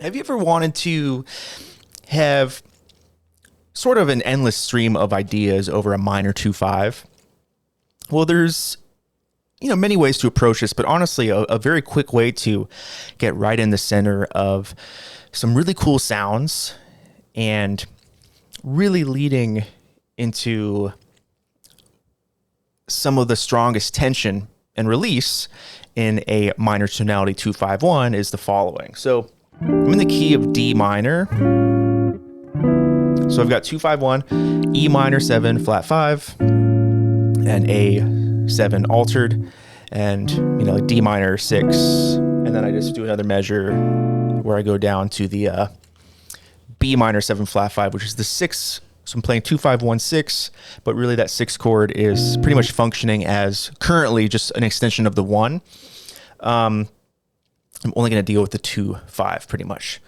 Have you ever wanted to have sort of an endless stream of ideas over a minor 2/5? Well, there's many ways to approach this, but honestly, a very quick way to get right in the center of some really cool sounds and really leading into some of the strongest tension and release in a minor tonality 2/5-1 is the following. So I'm in the key of D minor. So I've got 2/5-1, E minor 7, flat 5, and A7 altered, and like D minor 6, and then I just do another measure where I go down to the B minor 7, flat 5, which is the 6. So I'm playing 2/5-1-6, but really that 6 chord is pretty much functioning as currently just an extension of the 1. I'm only going to deal with the 2/5 pretty much.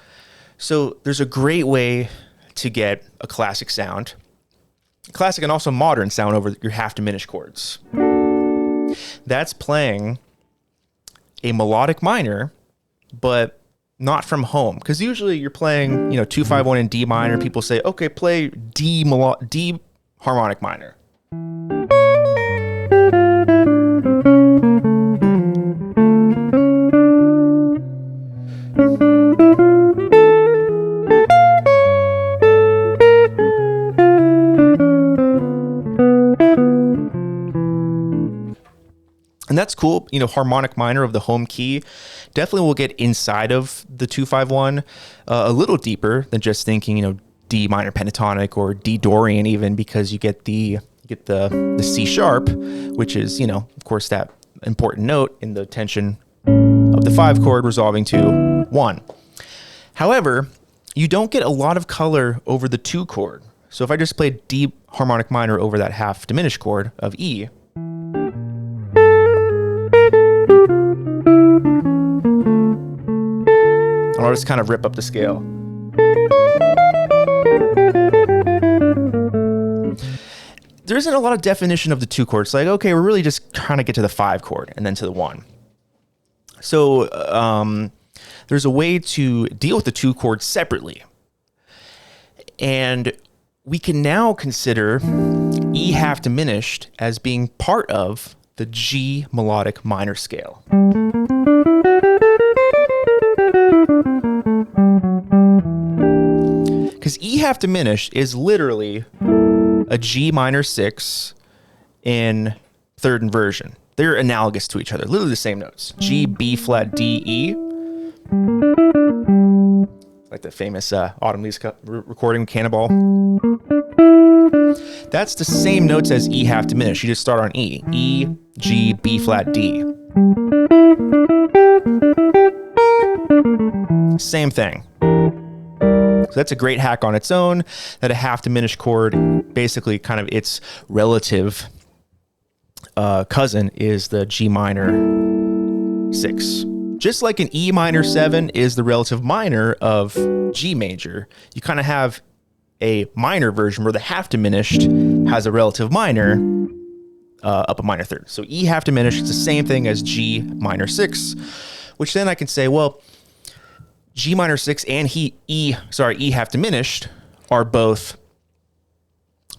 So there's a great way to get a classic sound, classic and also modern sound over your half diminished chords. That's playing a melodic minor, but not from home. Because usually you're playing, 2/5-1 in D minor. People say, okay, play D harmonic minor. And that's cool. Harmonic minor of the home key definitely will get inside of the 2/5-1 a little deeper than just thinking, D minor pentatonic or D Dorian even, because you get the C sharp, which is, of course, that important note in the tension of the 5 chord resolving to 1. However, you don't get a lot of color over the 2 chord. So if I just played D harmonic minor over that half diminished chord of E, I'll just kind of rip up the scale. There isn't a lot of definition of the 2 chords. Like, okay, we're really just trying to get to the 5 chord and then to the 1. So there's a way to deal with the 2 chords separately. And we can now consider E half diminished as being part of the G melodic minor scale. Because E half diminished is literally a G minor 6 in third inversion. They're analogous to each other, literally the same notes. G, B flat, D, E. Like the famous Autumn Leaves recording, Cannonball. That's the same notes as E half diminished. You just start on E. E, G, B flat, D. Same thing. So that's a great hack on its own, that a half diminished chord, basically kind of its relative cousin is the G minor 6. Just like an E minor 7 is the relative minor of G major, you kind of have a minor version where the half diminished has a relative minor up a minor third. So E half diminished is the same thing as G minor 6, which then I can say, well, G minor 6 and E half diminished are both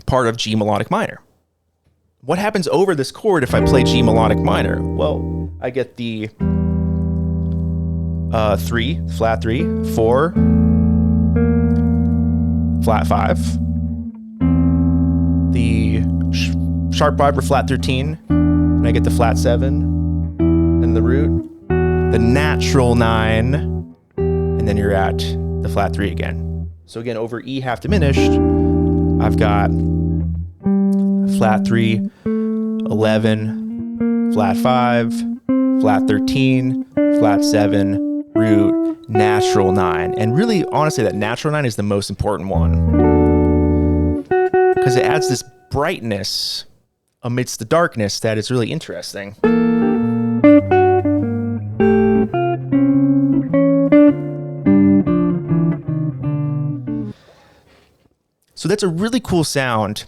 part of G melodic minor. What happens over this chord if I play G melodic minor? Well, I get the 3, flat 3, 4, flat 5, the sharp 5 or flat 13, and I get the flat 7, and the root, the natural 9, and then you're at the flat 3 again. So again, over E half diminished, I've got flat 3, 11, flat 5, flat 13, flat 7, root, natural 9. And really, honestly, that natural 9 is the most important one because it adds this brightness amidst the darkness that is really interesting. So that's a really cool sound.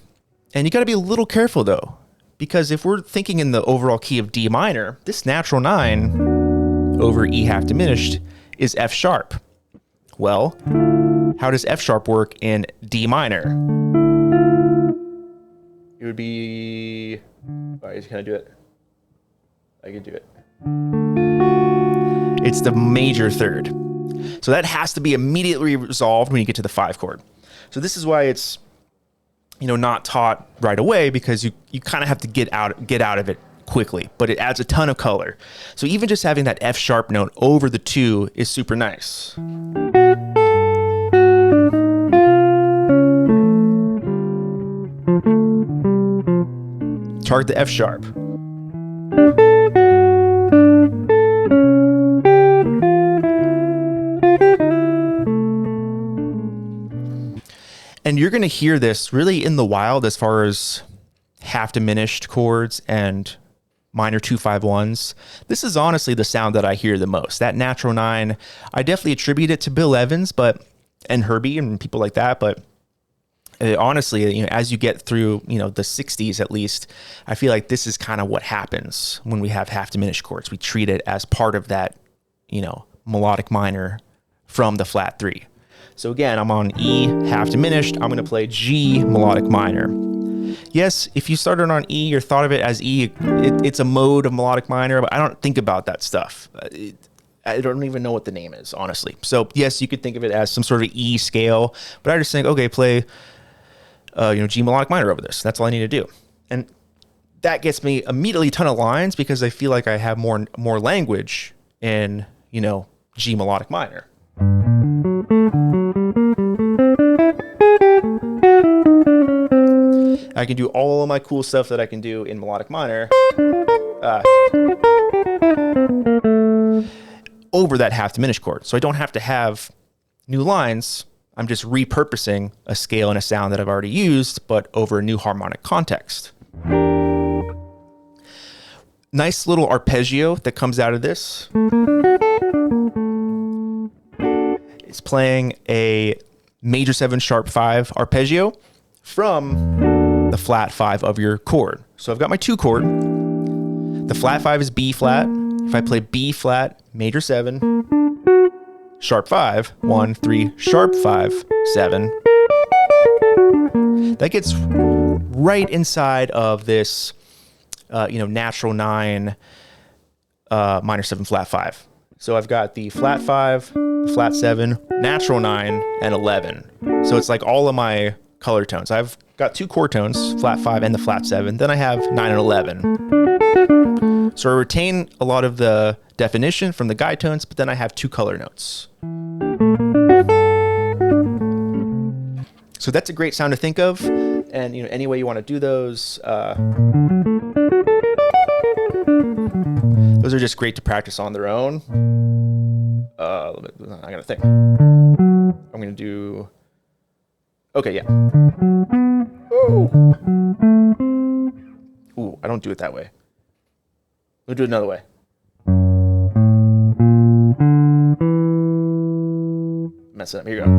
And you got to be a little careful though, because if we're thinking in the overall key of D minor, this natural 9 over E half diminished is F sharp. Well, how does F sharp work in D minor? It would be, can I do it? I can do it. It's the major third. So that has to be immediately resolved when you get to the 5 chord. So this is why it's, not taught right away, because you kind of have to get out of it quickly, but it adds a ton of color. So even just having that F sharp note over the 2 is super nice. Target the F sharp. And you're going to hear this really in the wild as far as half diminished chords and minor 2-5-1s. This is honestly the sound that I hear the most. That natural 9, I definitely attribute it to Bill Evans, and Herbie and people like that. But honestly, as you get through, the 60s at least, I feel like this is kind of what happens when we have half diminished chords. We treat it as part of that, melodic minor from the flat 3. So again, I'm on E half diminished. I'm going to play G melodic minor. Yes, if you started on E or thought of it as E, it's a mode of melodic minor, but I don't think about that stuff. I don't even know what the name is, honestly. So yes, you could think of it as some sort of E scale, but I just think, okay, play, G melodic minor over this. That's all I need to do. And that gets me immediately a ton of lines because I feel like I have more language in, G melodic minor. I can do all of my cool stuff that I can do in melodic minor over that half diminished chord. So I don't have to have new lines. I'm just repurposing a scale and a sound that I've already used, but over a new harmonic context. Nice little arpeggio that comes out of this. It's playing a major 7 sharp 5 arpeggio from the flat 5 of your chord. So I've got my 2 chord. The flat 5 is B flat. If I play B flat, major 7, sharp 5, 1, 3, sharp 5, 7. That gets right inside of this, natural 9, minor 7, flat 5. So I've got the flat 5, the flat 7, natural 9, and 11. So it's like all of my color tones. I've got 2 chord tones, flat 5 and the flat 7. Then I have 9 and 11. So I retain a lot of the definition from the guide tones, but then I have 2 color notes. So that's a great sound to think of. And any way you want to do those are just great to practice on their own. I gotta think. I'm gonna do. Okay, yeah. Oh. Ooh, I don't do it that way. We'll do it another way. Mess it up. Here you go.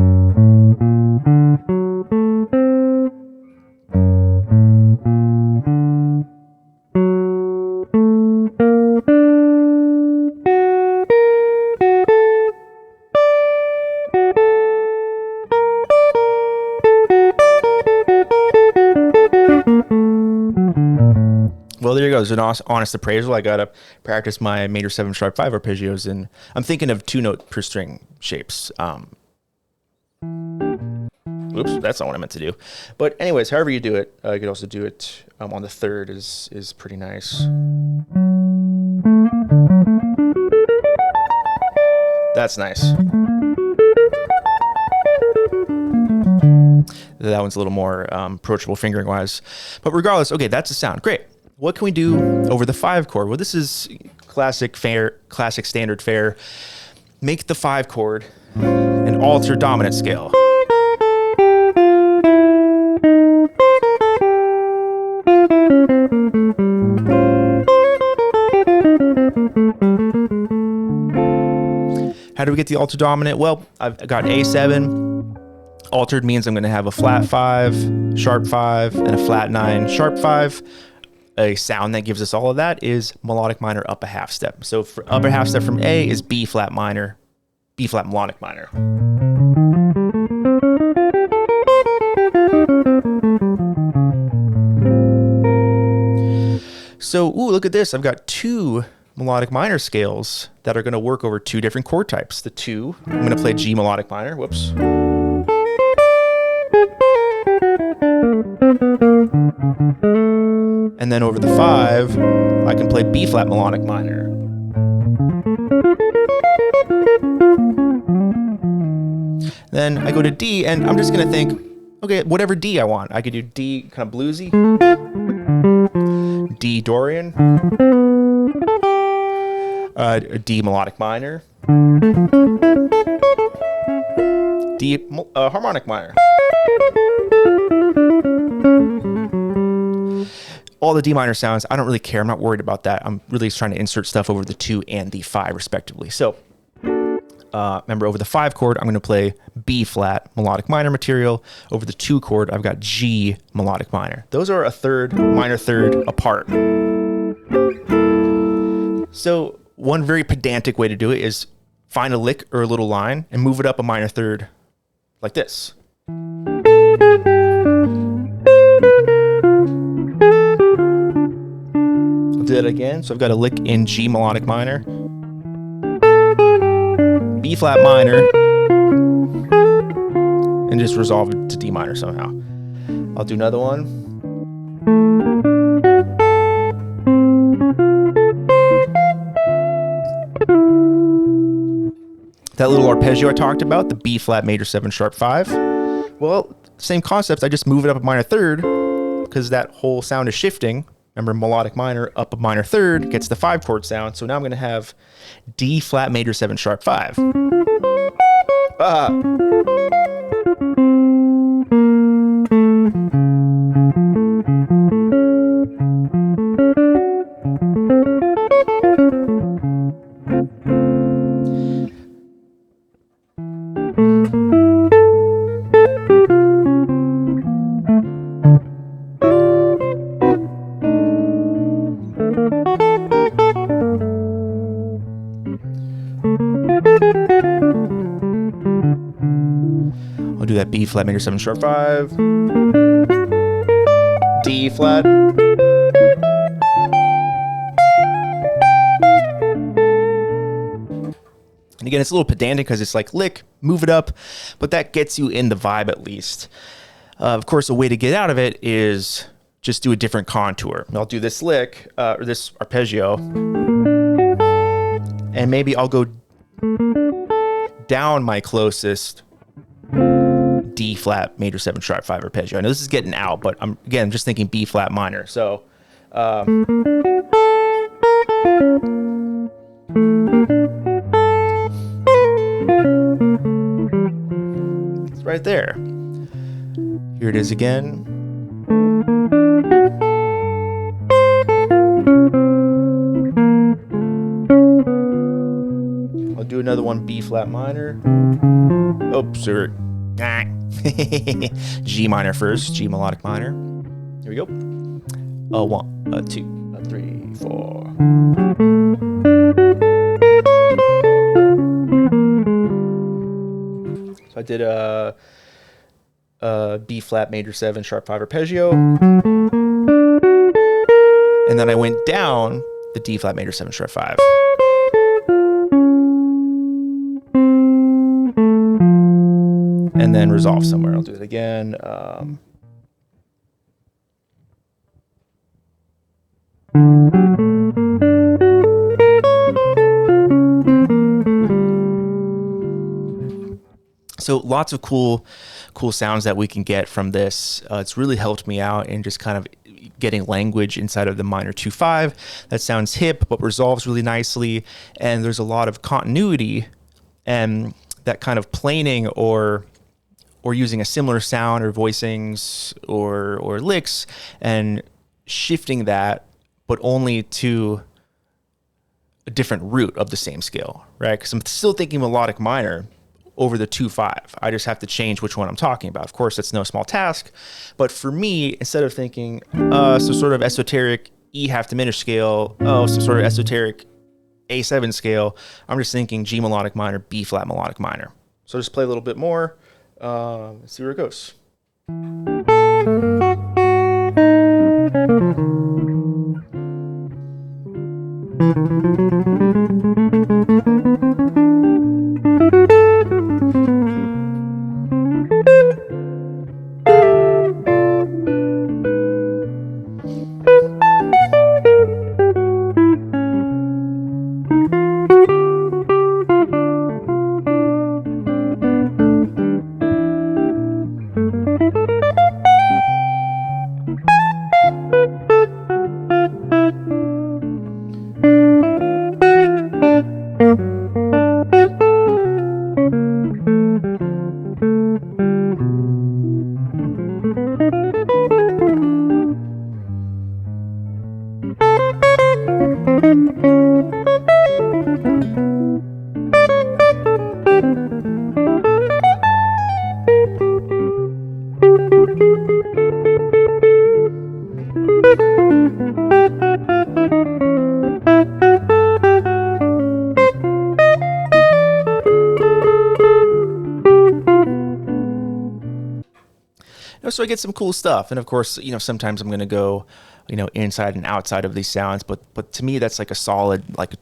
Well, there you go. There's an honest appraisal. I got to practice my major 7 sharp 5 arpeggios, and I'm thinking of 2 note per string shapes. Oops, that's not what I meant to do. But anyways, however you do it, you could also do it on the 3rd is pretty nice. That's nice. That one's a little more approachable fingering wise. But regardless, okay, that's the sound. Great. What can we do over the 5 chord? Well, this is classic standard fare. Make the 5 chord an altered dominant scale. How do we get the altered dominant? Well, I've got A7. Altered means I'm going to have a flat 5, sharp 5, and a flat 9, sharp 5. A sound that gives us all of that is melodic minor up a half step. So for upper half step from A is B flat minor, B flat melodic minor. So, ooh, look at this. I've got 2 melodic minor scales that are going to work over 2 different chord types. The 2, I'm going to play G melodic minor. Whoops. And then over the 5, I can play B flat melodic minor. Then I go to D, and I'm just going to think, okay, whatever D I want. I could do D kind of bluesy, D Dorian, D melodic minor, D harmonic minor. All the D minor sounds, I don't really care. I'm not worried about that. I'm really just trying to insert stuff over the 2 and the 5 respectively. So remember, over the 5 chord, I'm going to play B flat melodic minor material. Over the 2 chord, I've got G melodic minor. Those are a third, minor third apart. So one very pedantic way to do it is find a lick or a little line and move it up a minor third like this. I'll do that again. So I've got a lick in G melodic minor, B flat minor, and just resolve it to D minor somehow. I'll do another one. That little arpeggio I talked about, the B flat major 7 sharp 5. Well, same concept. I just move it up a minor third because that whole sound is shifting. Remember, melodic minor up a minor third gets the 5 chord sound. So now I'm going to have D flat major 7 sharp 5. I'll do that B flat major 7 sharp 5, D flat, and again, it's a little pedantic because it's like lick, move it up, but that gets you in the vibe at least. Of course, a way to get out of it is just do a different contour. I'll do this lick, or this arpeggio, and maybe I'll go down my closest D flat major 7 sharp 5 arpeggio. I know this is getting out, but I'm just thinking B flat minor. So it's right there. Here it is again. I'll do another one, B flat minor. Oops, or G minor first, G melodic minor. Here we go. 1, 2, 3, 4. So I did a B flat major 7 sharp 5 arpeggio, and then I went down the D flat major 7 sharp 5. And then resolve somewhere. I'll do it again. So lots of cool cool sounds that we can get from this. It's really helped me out in just kind of getting language inside of the minor 2/5 that sounds hip but resolves really nicely, and there's a lot of continuity, and that kind of planing or using a similar sound or voicings or licks and shifting that, but only to a different root of the same scale, right? Because I'm still thinking melodic minor over the 2/5. I just have to change which one I'm talking about. Of course, that's no small task, but for me, instead of thinking some sort of esoteric E half diminished scale, some sort of esoteric A7 scale, I'm just thinking G melodic minor, B flat melodic minor. So just play a little bit more. Let's see where it goes. So I get some cool stuff. And of course, sometimes I'm going to go, inside and outside of these sounds. But to me, that's like a solid, like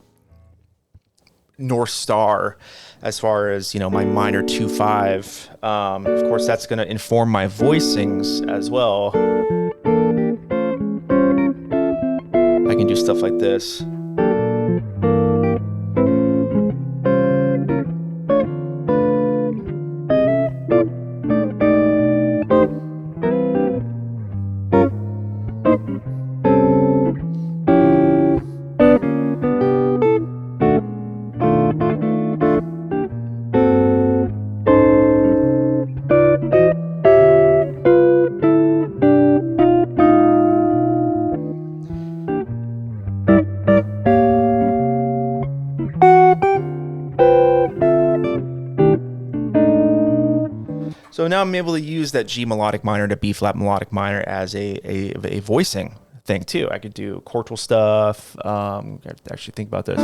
North Star as far as, my minor 2/5. Of course, that's going to inform my voicings as well. I can do stuff like this. So now I'm able to use that G melodic minor to B flat melodic minor as a voicing thing too. I could do chordal stuff. I have to actually think about this.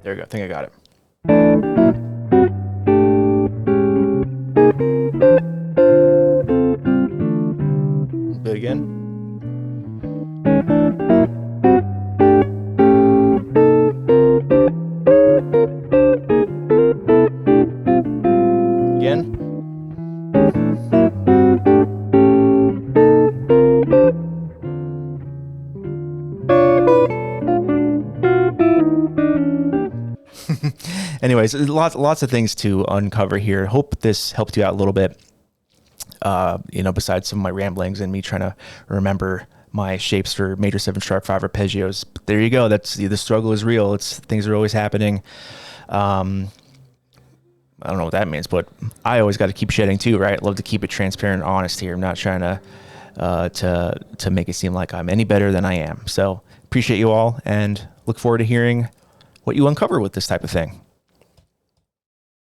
There we go. I think I got it. Do it again. Again. Anyways, lots of things to uncover here. Hope this helped you out a little bit. Besides some of my ramblings and me trying to remember my shapes for major 7 sharp 5 arpeggios. But there you go. That's the struggle is real. Things are always happening. I don't know what that means, but I always got to keep shedding too, right? Love to keep it transparent and honest here. I'm not trying to make it seem like I'm any better than I am. So appreciate you all and look forward to hearing what you uncover with this type of thing.